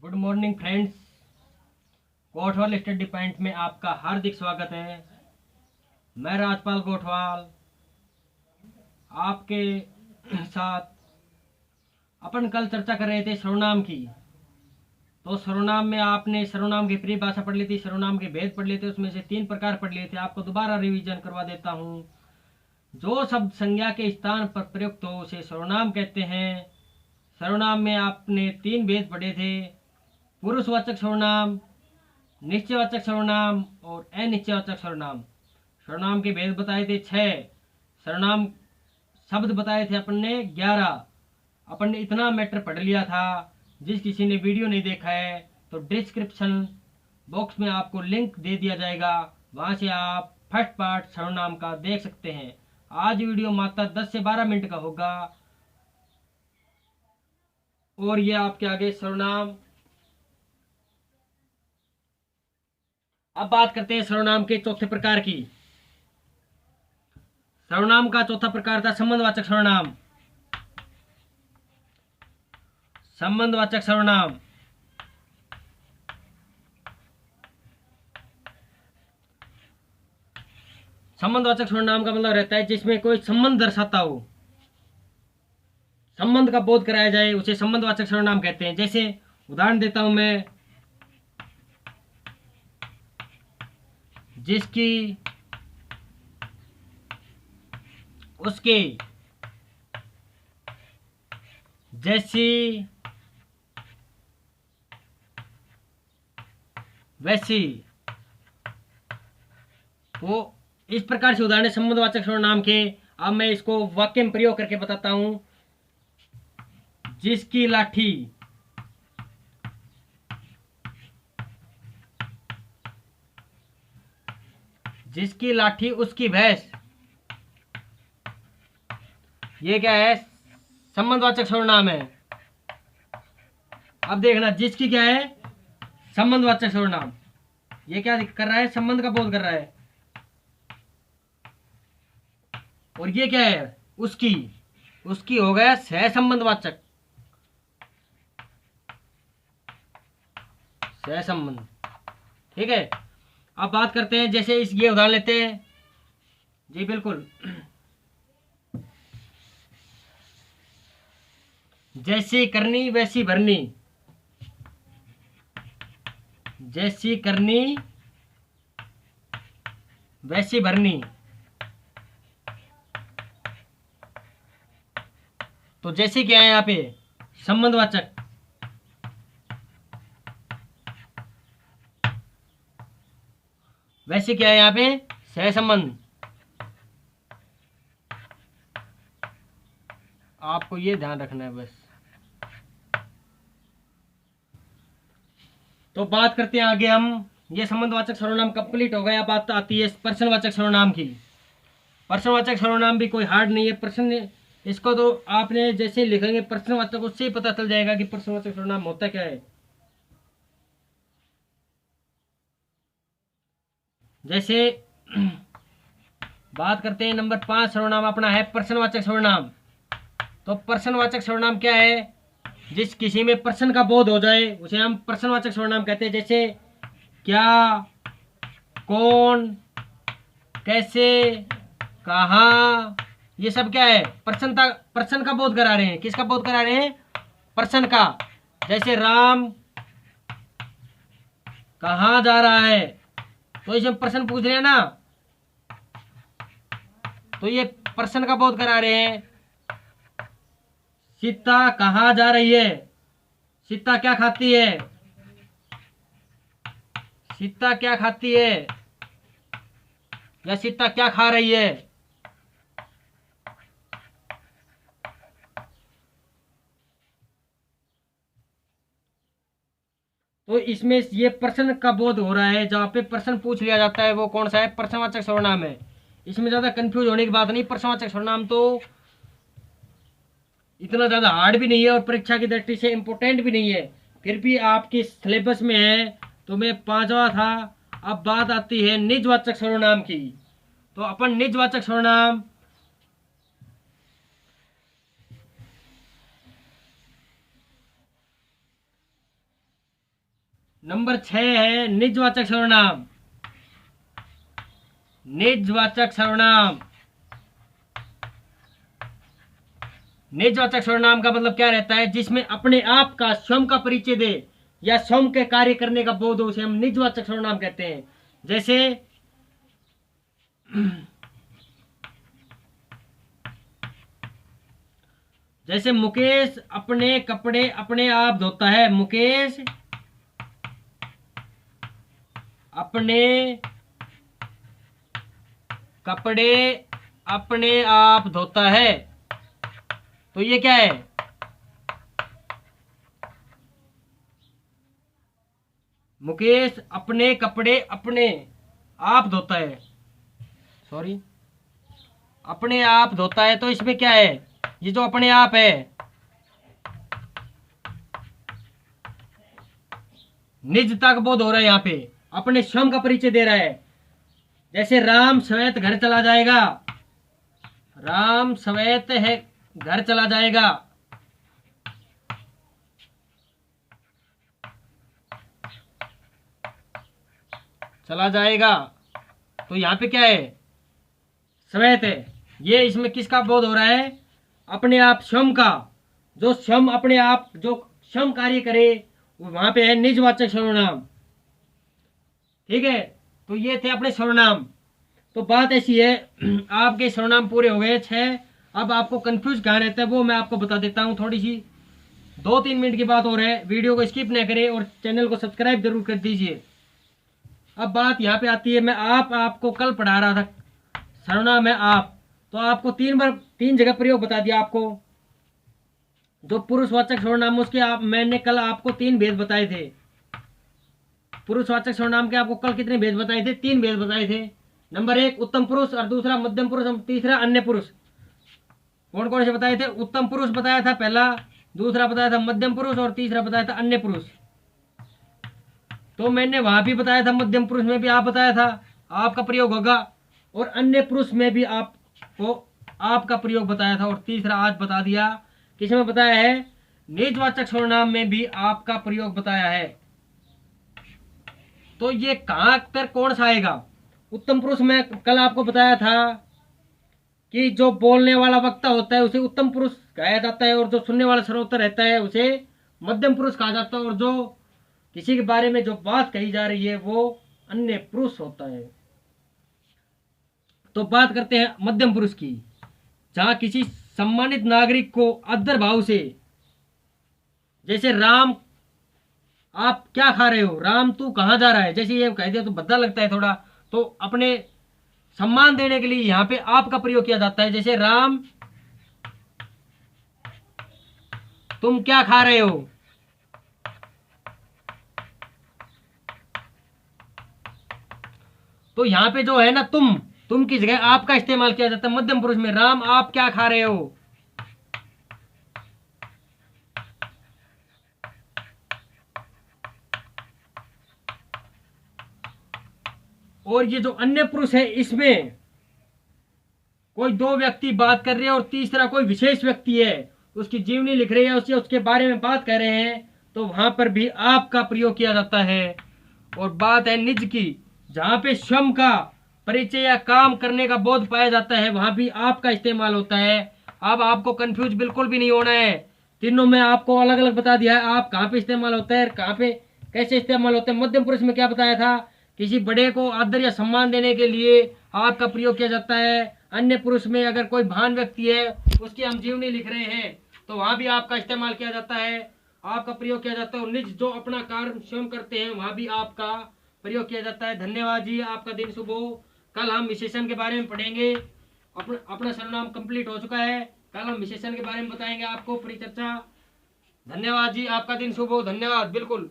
Good morning friends. Gothwal study point में आपका हार्दिक स्वागत है। मैं राजपाल गोठवाल आपके साथ अपन कल चर्चा कर रहे थे सर्वनाम की। तो सर्वनाम में आपने सर्वनाम की परिभाषा पढ़ ली थी, सर्वनाम के भेद पढ़ लिए थे, उसमें से 3 प्रकार पढ़ लिए थे। आपको दोबारा रिवीजन करवा देता हूँ। जो शब्द संज्ञा के स्थान पर प्रयुक्त हो उसे सर्वनाम कहते हैं। सर्वनाम में आपने 3 भेद पढ़े थे: पुरुषवाचक सर्वनाम, निश्चयवाचक सर्वनाम और अनिश्चयवाचक सर्वनाम। सर्वनाम के भेद बताए थे 6, सर्वनाम शब्द बताए थे अपन ने 11। अपन ने इतना मैटर पढ़ लिया था। जिस किसी ने वीडियो नहीं देखा है तो डिस्क्रिप्शन बॉक्स में आपको लिंक दे दिया जाएगा, वहां से आप फर्स्ट पार्ट सर्वनाम का देख सकते हैं। आज वीडियो मात्र 10 से 12 मिनट का होगा और ये आपके आगे सर्वनाम। अब बात करते हैं सर्वनाम के चौथे प्रकार की। सर्वनाम का चौथा प्रकार था संबंधवाचक सर्वनाम। संबंधवाचक सर्वनाम संबंधवाचक सर्वनाम का मतलब रहता है जिसमें कोई संबंध दर्शाता हो, संबंध का बोध कराया जाए, उसे संबंधवाचक सर्वनाम कहते हैं। जैसे उदाहरण देता हूं मैं, जिसकी, उसके, जैसी, वैसी। तो इस प्रकार से उदाहरण संबंधवाचक सर्वनाम के। अब मैं इसको वाक्य में प्रयोग करके बताता हूं। जिसकी लाठी, जिसकी लाठी उसकी भैंस। ये क्या है? संबंधवाचक सर्वनाम है। अब देखना, जिसकी क्या है? संबंधवाचक सर्वनाम। ये क्या कर रहा है? संबंध का बोध कर रहा है। और ये क्या है? उसकी, उसकी हो गया सहसंबंधवाचक, सहसंबंध। ठीक है। अब बात करते हैं, जैसे इस ये उदाहरण लेते हैं जी। बिल्कुल, जैसी करनी वैसी भरनी, जैसी करनी वैसी भरनी। तो जैसी क्या है यहाँ पे? संबंधवाचक। वैसे क्या है यहाँ पे? सहसंबंध। आपको ये ध्यान रखना है बस। तो बात करते हैं आगे हम। ये संबंधवाचक सर्वनाम कंप्लीट हो गया। बात आती है प्रश्नवाचक सर्वनाम की। प्रश्नवाचक सर्वनाम भी कोई हार्ड नहीं है। प्रश्न, इसको तो आपने जैसे लिखेंगे प्रश्नवाचक, उससे ही पता चल जाएगा कि प्रश्नवाचक सर्वनाम होता क्या है। जैसे बात करते हैं नंबर 5 सर्वनाम अपना है प्रश्नवाचक सर्वनाम। तो प्रश्नवाचक सर्वनाम क्या है? जिस किसी में प्रश्न का बोध हो जाए उसे हम प्रश्नवाचक सर्वनाम कहते हैं। जैसे क्या, कौन, कैसे, कहाँ, ये सब क्या है? प्रश्न का बोध करा रहे हैं। किसका बोध करा रहे हैं? प्रश्न का। जैसे राम कहाँ जा रहा है, तो इसे प्रश्न पूछ रहे हैं ना, तो ये प्रश्न का बोध करा रहे हैं। सीता कहाँ जा रही है? सीता क्या खाती है? सीता क्या खाती है, या सीता क्या खा रही है? तो इसमें ये प्रश्न का बोध हो रहा है। जहाँ पे प्रश्न पूछ लिया जाता है वो कौन सा है? प्रश्नवाचक सर्वनाम है। इसमें ज्यादा कंफ्यूज होने की बात नहीं। प्रश्नवाचक सर्वनाम तो इतना ज्यादा हार्ड भी नहीं है और परीक्षा की दृष्टि से इम्पोर्टेंट भी नहीं है। फिर भी आपके सिलेबस में है, तो मैं 5वां था। अब बात आती है निजवाचक सर्वनाम की। तो अपन निजवाचक सर्वनाम नंबर 6 है निजवाचक सर्वनाम। निजवाचक सर्वनाम। निजवाचक सर्वनाम का मतलब क्या रहता है? जिसमें अपने आप का, स्वयं का परिचय दे या स्वयं के कार्य करने का बोध हो, उसे हम निजवाचक सर्वनाम कहते हैं। जैसे जैसे मुकेश अपने कपड़े अपने आप धोता है। मुकेश अपने कपड़े अपने आप धोता है। तो ये क्या है? मुकेश अपने कपड़े अपने आप धोता है, सॉरी, अपने आप धोता है। तो इसमें क्या है? ये जो अपने आप है, निजता का बोध हो रहा है यहाँ पे, अपने स्वयं का परिचय दे रहा है। जैसे राम श्वेत घर चला जाएगा। राम श्वेत है घर चला जाएगा। चला जाएगा। तो यहाँ पे क्या है? श्वेत है। ये इसमें किसका बोध हो रहा है? अपने आप, स्वयं का। जो स्वयं अपने आप, जो स्वयं कार्य करे, वहां पे है निजवाचक सर्वनाम। ठीक है, तो ये थे अपने सर्वनाम। तो बात ऐसी है, आपके सर्वनाम पूरे हो गए 6। अब आपको कंफ्यूज कहाँ रहता है वो मैं आपको बता देता हूँ। थोड़ी सी 2-3 मिनट की बात हो रहा है, वीडियो को स्किप न करें और चैनल को सब्सक्राइब जरूर कर दीजिए। अब बात यहाँ पे आती है, मैं आपको कल पढ़ा रहा था सर्वनाम है आप, तो आपको 3 जगह प्रयोग बता दिया। आपको जो पुरुषवाचक सर्वनाम, उसके मैंने कल आपको 3 भेद बताए थे। पुरुषवाचक सर्वनाम के आपको कल कितने भेद बताए थे? 3 भेद बताए थे। नंबर 1 उत्तम पुरुष, और दूसरा मध्यम पुरुष, और तीसरा अन्य पुरुष। कौन कौन से बताए थे? उत्तम पुरुष बताया था पहला, दूसरा बताया था मध्यम पुरुष, और तीसरा बताया था अन्य पुरुष। तो मैंने वहां भी बताया था, मध्यम पुरुष में भी आप बताया था आपका प्रयोग होगा, और अन्य पुरुष में भी आपको आपका प्रयोग बताया था, और तीसरा आज बता दिया। किसमें बताया है? निजवाचक सर्वनाम में भी आपका प्रयोग बताया है। तो ये कहां पर कौन सा आएगा? उत्तम पुरुष में कल आपको बताया था कि जो बोलने वाला वक्ता होता है उसे उत्तम पुरुष कहा जाता है, और जो सुनने वाला श्रोता रहता है उसे मध्यम पुरुष कहा जाता है, और जो किसी के बारे में जो बात कही जा रही है वो अन्य पुरुष होता है। तो बात करते हैं मध्यम पुरुष की, जहां किसी सम्मानित नागरिक को आदर भाव से, जैसे राम आप क्या खा रहे हो, राम तू कहां जा रहा है, जैसे ये कह दिया तो भद्दा लगता है थोड़ा, तो अपने सम्मान देने के लिए यहां पे आपका प्रयोग किया जाता है। जैसे राम तुम क्या खा रहे हो। तो यहां पे जो है ना, तुम की जगह आपका इस्तेमाल किया जाता है मध्यम पुरुष में। राम आप क्या खा रहे हो। और ये जो अन्य पुरुष है, इसमें कोई 2 व्यक्ति बात कर रहे हैं और तीसरा कोई विशेष व्यक्ति है, उसकी जीवनी लिख रहे हैं, उसके बारे में बात कर रहे हैं, तो वहां पर भी आपका प्रयोग किया जाता है। और बात है निज की, जहां पे स्वयं का परिचय या काम करने का बोध पाया जाता है, वहां भी आपका इस्तेमाल होता है। अब आपको कंफ्यूज बिल्कुल भी नहीं होना है, तीनों में आपको अलग अलग बता दिया है आप कहाँ पे इस्तेमाल होता है, कहाँ पे कैसे इस्तेमाल होता है। मध्यम पुरुष में क्या बताया था? किसी बड़े को आदर या सम्मान देने के लिए आपका प्रयोग किया जाता है। अन्य पुरुष में अगर कोई महान व्यक्ति है, उसकी हम जीवनी लिख रहे हैं, तो वहां भी आपका इस्तेमाल किया जाता है, आपका प्रयोग किया जाता है। और निज जो अपना कार्य स्वयं करते हैं, वहां भी आपका प्रयोग किया जाता है। धन्यवाद जी, आपका दिन शुभ हो। कल हम विशेषण के बारे में पढ़ेंगे। अपना सर्वनाम कंप्लीट हो चुका है, कल हम विशेषण के बारे में बताएंगे आपको परिचर्चा। धन्यवाद जी, आपका दिन शुभ हो। धन्यवाद, बिल्कुल।